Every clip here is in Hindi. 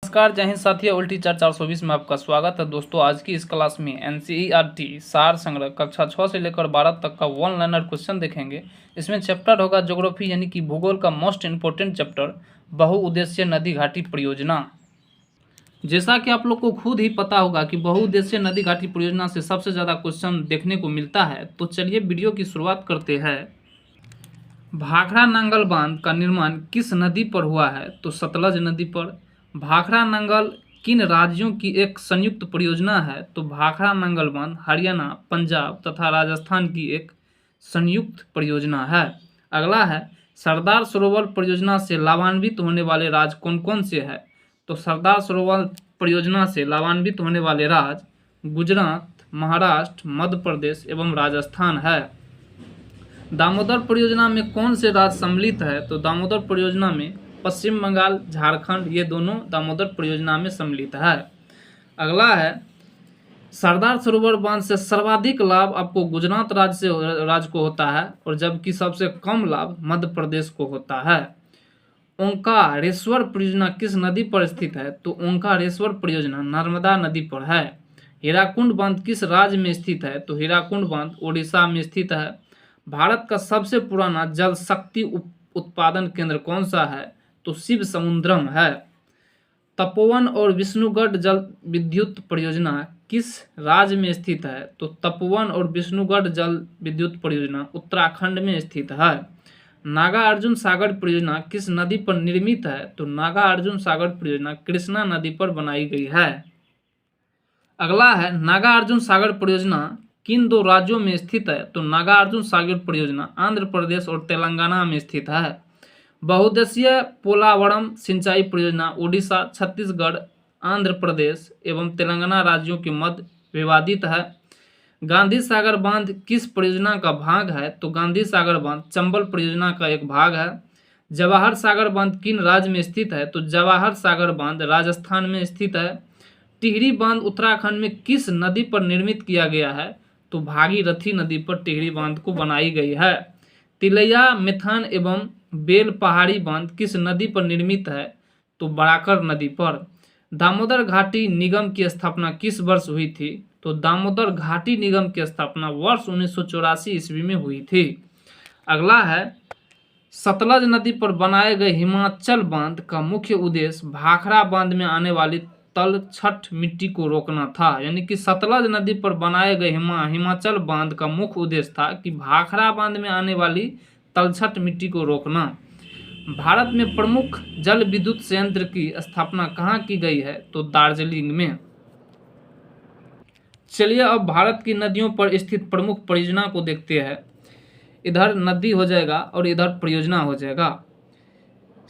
नमस्कार, जय हिंद साथियों। उल्टी चार 420 में आपका स्वागत है। दोस्तों, आज की इस क्लास में एनसीईआरटी सार संग्रह कक्षा 6 से लेकर 12 तक का वन लाइनर क्वेश्चन देखेंगे। इसमें चैप्टर होगा ज्योग्राफी यानी कि भूगोल का मोस्ट इंपोर्टेंट चैप्टर बहुउद्देशीय नदी घाटी परियोजना। जैसा कि आप लोग को खुद ही पता होगा कि बहुउद्देशीय नदी घाटी परियोजना से सबसे ज़्यादा क्वेश्चन देखने को मिलता है। तो चलिए वीडियो की शुरुआत करते हैं। भाखड़ा नांगल बांध का निर्माण किस नदी पर हुआ है? तो सतलज नदी पर। भाखड़ा नांगल किन राज्यों की एक संयुक्त परियोजना है? तो भाखड़ा नांगल बांध हरियाणा, पंजाब तथा राजस्थान की एक संयुक्त परियोजना है। अगला है, सरदार सरोवर परियोजना से लाभान्वित होने वाले राज्य कौन कौन से हैं? तो सरदार सरोवर परियोजना से लाभान्वित होने वाले राज्य गुजरात, महाराष्ट्र, मध्य प्रदेश एवं राजस्थान है। दामोदर परियोजना में कौन से राज्य सम्मिलित है? तो दामोदर परियोजना में पश्चिम बंगाल, झारखंड, ये दोनों दामोदर परियोजना में सम्मिलित है। अगला है, सरदार सरोवर बांध से सर्वाधिक लाभ आपको गुजरात राज्य को होता है और जबकि सबसे कम लाभ मध्य प्रदेश को होता है। ओंकारेश्वर परियोजना किस नदी पर स्थित है? तो ओंकारेश्वर परियोजना नर्मदा नदी पर है। हीराकुंड बांध किस राज्य में स्थित है? तो हीराकुंड बांध ओडिशा में स्थित है। भारत का सबसे पुराना जल शक्ति उत्पादन केंद्र कौन सा है? तो शिव समुद्रम है। तपोवन और विष्णुगढ़ जल विद्युत परियोजना किस राज्य में स्थित है? तो तपोवन और विष्णुगढ़ जल विद्युत परियोजना उत्तराखंड में स्थित है। नागार्जुन सागर परियोजना किस नदी पर निर्मित है? तो नागार्जुन सागर परियोजना कृष्णा नदी पर बनाई गई है। अगला है, नागार्जुन सागर परियोजना किन दो राज्यों में स्थित है? तो नागार्जुन सागर परियोजना आंध्र प्रदेश और तेलंगाना में स्थित है। बहुउद्देशीय पोलावरम सिंचाई परियोजना ओडिशा, छत्तीसगढ़, आंध्र प्रदेश एवं तेलंगाना राज्यों के मध्य विवादित है। गांधी सागर बांध किस परियोजना का भाग है? तो गांधी सागर बांध चंबल परियोजना का एक भाग है। जवाहर सागर बांध किन राज्य में स्थित है? तो जवाहर सागर बांध राजस्थान में स्थित है। टिहरी बांध उत्तराखंड में किस नदी पर निर्मित किया गया है? तो भागीरथी नदी पर टिहरी बांध को बनाई गई है। तिलैया, मेथान एवं बेल पहाड़ी बांध किस नदी पर निर्मित है? तो बराकर नदी पर। दामोदर घाटी निगम की स्थापना किस वर्ष हुई थी? तो दामोदर घाटी निगम की स्थापना वर्ष 1984 ईस्वी में हुई थी। अगला है, सतलज नदी पर बनाए गए हिमाचल बांध का मुख्य उद्देश्य भाखड़ा बांध में आने वाली तलछट मिट्टी को रोकना था। यानी कि सतलज नदी पर बनाए गए हिमाचल बांध का मुख्य उद्देश्य था कि भाखड़ा बांध में आने वाली तलछट मिट्टी को रोकना। भारत में प्रमुख जल विद्युत संयंत्र की स्थापना कहाँ की गई है? तो दार्जिलिंग में। चलिए अब भारत की नदियों पर स्थित प्रमुख परियोजना को देखते हैं। इधर नदी हो जाएगा और इधर परियोजना हो जाएगा।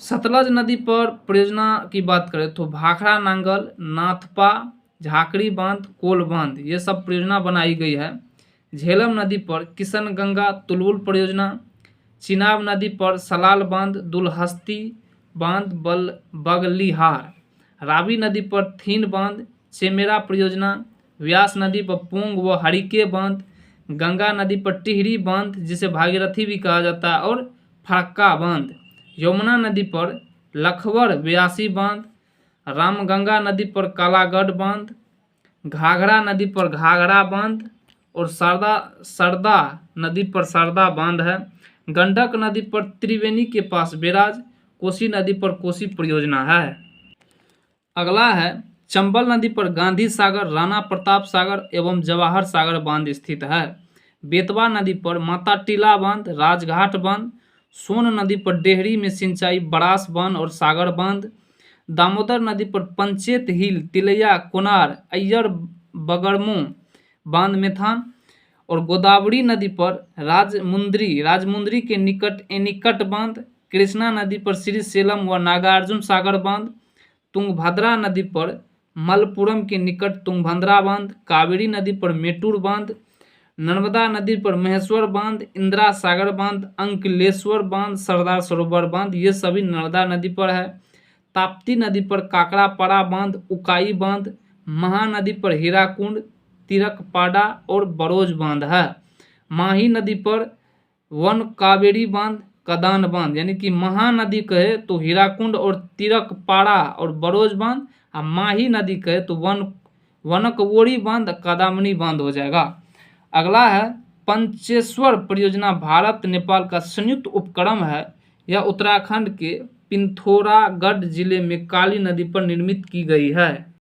सतलज नदी पर परियोजना की बात करें तो भाखड़ा नांगल, नाथपा, झाकड़ी बांध, कोल बांध, ये सब परियोजना बनाई गई है। झेलम नदी पर किशनगंगा तुलुल परियोजना। चिनाब नदी पर सलाल बांध, दुलहस्ती बांध, बगलिहार। रावी नदी पर थीन बांध, चेमेरा परियोजना। व्यास नदी पर पोंग व हरिके बांध। गंगा नदी पर टिहरी बांध जिसे भागीरथी भी कहा जाता है और फरक्का बांध। यमुना नदी पर लखवर व्यासी बांध। रामगंगा नदी पर कालागढ़ बांध। घाघरा नदी पर घाघरा बांध और सरदा नदी पर सरदा बांध है। गंडक नदी पर त्रिवेणी के पास बैराज। कोसी नदी पर कोसी परियोजना है। अगला है, चंबल नदी पर गांधी सागर, राणा प्रताप सागर एवं जवाहर सागर बांध स्थित है। बेतवा नदी पर माता टीला बांध, राजघाट बांध। सोन नदी पर डेहरी में सिंचाई, बरास बांध और सागर बांध। दामोदर नदी पर पंचेत हिल, तिलैया, कोनार, अय्यर, बगरमो बांध मेथान। और गोदावरी नदी पर राजमुंद्री के निकट एनीकट बांध। कृष्णा नदी पर श्रीशैलम व नागार्जुन सागर बांध। तुंगभद्रा नदी पर मलपुरम के निकट तुंगभद्रा बांध। कावेरी नदी पर मेटूर बांध। नर्मदा नदी पर महेश्वर बांध, इंदिरा सागर बांध, अंकलेश्वर बांध, सरदार सरोवर बांध, ये सभी नर्मदा नदी पर है। ताप्ती नदी पर काकड़ापाड़ा बांध, उकाई बांध। महानदी पर हीराकुंड, तिरकपाड़ा और बरोज बांध है। माही नदी पर वन कावेरी बांध, कदान बांध, यानी कि महानदी कहे तो हीराकुंड और तिरकपाड़ा और बरोज बांध, और माही नदी कहे तो वनकवोरी बांध, कदामनी बांध हो जाएगा। अगला है पंचेश्वर परियोजना भारत नेपाल का संयुक्त उपक्रम है। यह उत्तराखंड के पिथौरागढ़ जिले में काली नदी पर निर्मित की गई है।